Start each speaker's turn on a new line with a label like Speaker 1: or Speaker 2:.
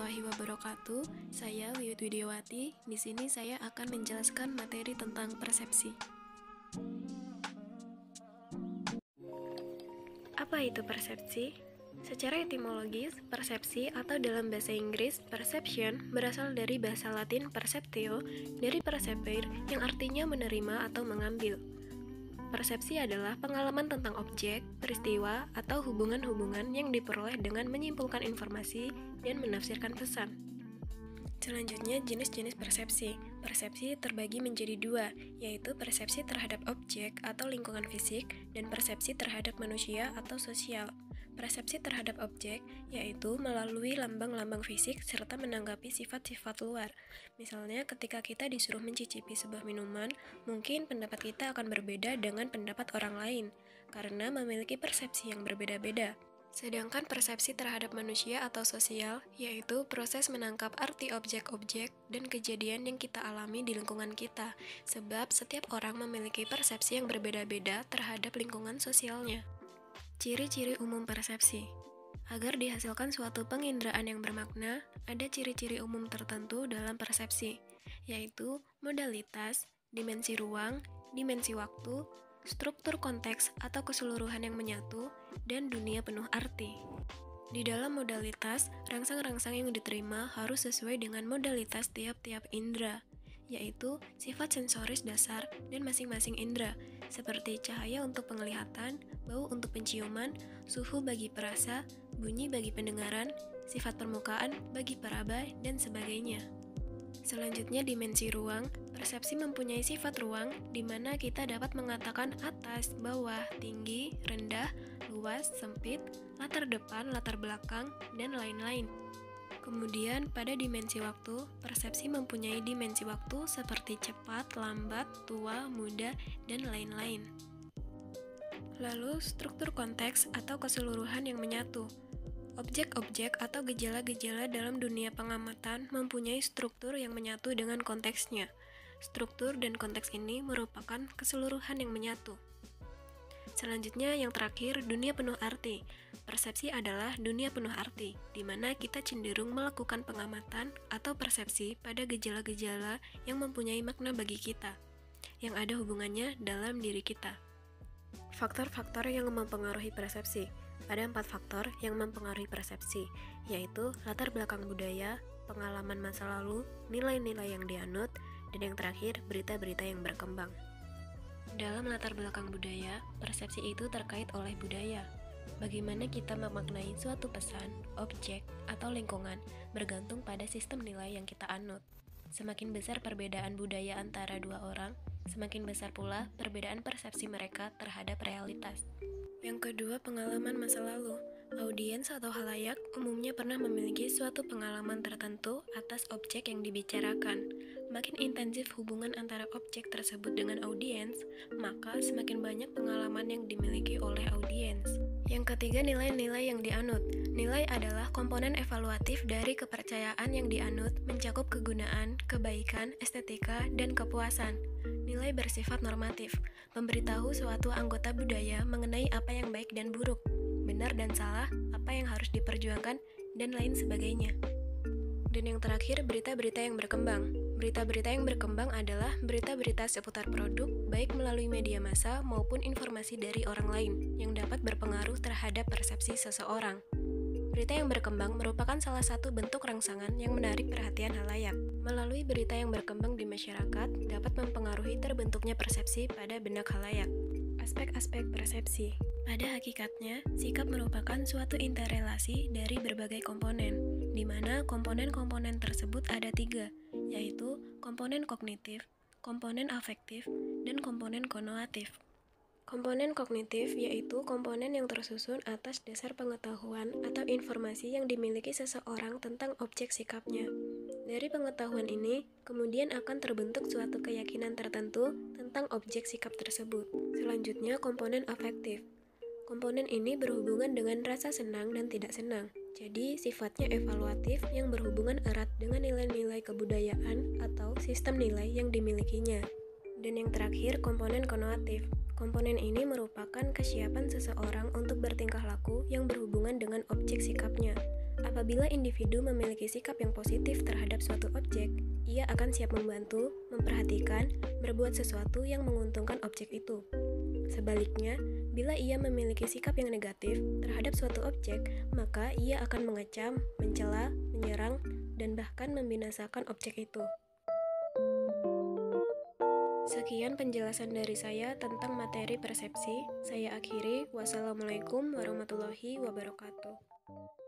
Speaker 1: warahmatullahi wabarakatuh. Saya Wiwit Widiawati. Di sini saya akan menjelaskan materi tentang persepsi. Apa itu persepsi? Secara etimologis, persepsi atau dalam bahasa Inggris, perception berasal dari bahasa Latin perceptio, dari percepere yang artinya menerima atau mengambil. Persepsi adalah pengalaman tentang objek, peristiwa, atau hubungan-hubungan yang diperoleh dengan menyimpulkan informasi dan menafsirkan pesan. Selanjutnya, jenis-jenis persepsi. Persepsi terbagi menjadi dua, yaitu persepsi terhadap objek atau lingkungan fisik dan persepsi terhadap manusia atau sosial. Persepsi terhadap objek yaitu melalui lambang-lambang fisik serta menanggapi sifat-sifat luar. Misalnya, ketika kita disuruh mencicipi sebuah minuman, mungkin pendapat kita akan berbeda dengan pendapat orang lain karena memiliki persepsi yang berbeda-beda. Sedangkan persepsi terhadap manusia atau sosial yaitu proses menangkap arti objek-objek dan kejadian yang kita alami di lingkungan kita, sebab setiap orang memiliki persepsi yang berbeda-beda terhadap lingkungan sosialnya. Ciri-ciri umum persepsi. Agar dihasilkan suatu penginderaan yang bermakna, ada ciri-ciri umum tertentu dalam persepsi, yaitu modalitas, dimensi ruang, dimensi waktu, struktur konteks atau keseluruhan yang menyatu, dan dunia penuh arti. Di dalam modalitas, rangsang-rangsang yang diterima harus sesuai dengan modalitas tiap-tiap indera, yaitu sifat sensoris dasar dan masing-masing indera, seperti cahaya untuk penglihatan, bau untuk penciuman, suhu bagi perasa, bunyi bagi pendengaran, sifat permukaan bagi peraba, dan sebagainya. Selanjutnya, dimensi ruang. Persepsi mempunyai sifat ruang, di mana kita dapat mengatakan atas, bawah, tinggi, rendah, luas, sempit, latar depan, latar belakang, dan lain-lain. Kemudian, pada dimensi waktu, persepsi mempunyai dimensi waktu seperti cepat, lambat, tua, muda, dan lain-lain. Lalu, struktur konteks atau keseluruhan yang menyatu. Objek-objek atau gejala-gejala dalam dunia pengamatan mempunyai struktur yang menyatu dengan konteksnya. Struktur dan konteks ini merupakan keseluruhan yang menyatu. Selanjutnya, yang terakhir, dunia penuh arti. Persepsi adalah dunia penuh arti, di mana kita cenderung melakukan pengamatan atau persepsi pada gejala-gejala yang mempunyai makna bagi kita, yang ada hubungannya dalam diri kita. Faktor-faktor yang mempengaruhi persepsi. Ada 4 faktor yang mempengaruhi persepsi, yaitu latar belakang budaya, pengalaman masa lalu, nilai-nilai yang dianut, dan yang terakhir, berita-berita yang berkembang. Dalam latar belakang budaya, persepsi itu terkait oleh budaya. Bagaimana kita memaknai suatu pesan, objek, atau lingkungan bergantung pada sistem nilai yang kita anut. Semakin besar perbedaan budaya antara dua orang, semakin besar pula perbedaan persepsi mereka terhadap realitas. Yang kedua, pengalaman masa lalu. Audiens atau halayak umumnya pernah memiliki suatu pengalaman tertentu atas objek yang dibicarakan. Makin intensif hubungan antara objek tersebut dengan audiens, maka semakin banyak pengalaman yang dimiliki oleh audiens. Yang ketiga, nilai-nilai yang dianut. Nilai adalah komponen evaluatif dari kepercayaan yang dianut, mencakup kegunaan, kebaikan, estetika, dan kepuasan. Nilai bersifat normatif, memberitahu suatu anggota budaya mengenai apa yang baik dan buruk, benar dan salah, apa yang harus diperjuangkan, dan lain sebagainya. Dan yang terakhir, berita-berita yang berkembang. Berita-berita yang berkembang adalah berita-berita seputar produk, baik melalui media massa maupun informasi dari orang lain, yang dapat berpengaruh terhadap persepsi seseorang. Berita yang berkembang merupakan salah satu bentuk rangsangan yang menarik perhatian halayak. Melalui berita yang berkembang di masyarakat dapat mempengaruhi terbentuknya persepsi pada benak halayak. Aspek-aspek persepsi. Pada hakikatnya, sikap merupakan suatu interrelasi dari berbagai komponen, di mana komponen-komponen tersebut ada 3, yaitu komponen kognitif, komponen afektif, dan komponen konotatif. Komponen kognitif yaitu komponen yang tersusun atas dasar pengetahuan atau informasi yang dimiliki seseorang tentang objek sikapnya. Dari pengetahuan ini, kemudian akan terbentuk suatu keyakinan tertentu tentang objek sikap tersebut. Selanjutnya, komponen afektif. Komponen ini berhubungan dengan rasa senang dan tidak senang. Jadi, sifatnya evaluatif yang berhubungan erat dengan nilai-nilai kebudayaan atau sistem nilai yang dimilikinya. Dan yang terakhir, komponen konotatif. Komponen ini merupakan kesiapan seseorang untuk bertingkah laku yang berhubungan dengan objek sikapnya. Apabila individu memiliki sikap yang positif terhadap suatu objek, ia akan siap membantu, memperhatikan, berbuat sesuatu yang menguntungkan objek itu. Sebaliknya, bila ia memiliki sikap yang negatif terhadap suatu objek, maka ia akan mengecam, mencela, menyerang, dan bahkan membinasakan objek itu. Sekian penjelasan dari saya tentang materi persepsi. Saya akhiri. Wassalamualaikum warahmatullahi wabarakatuh.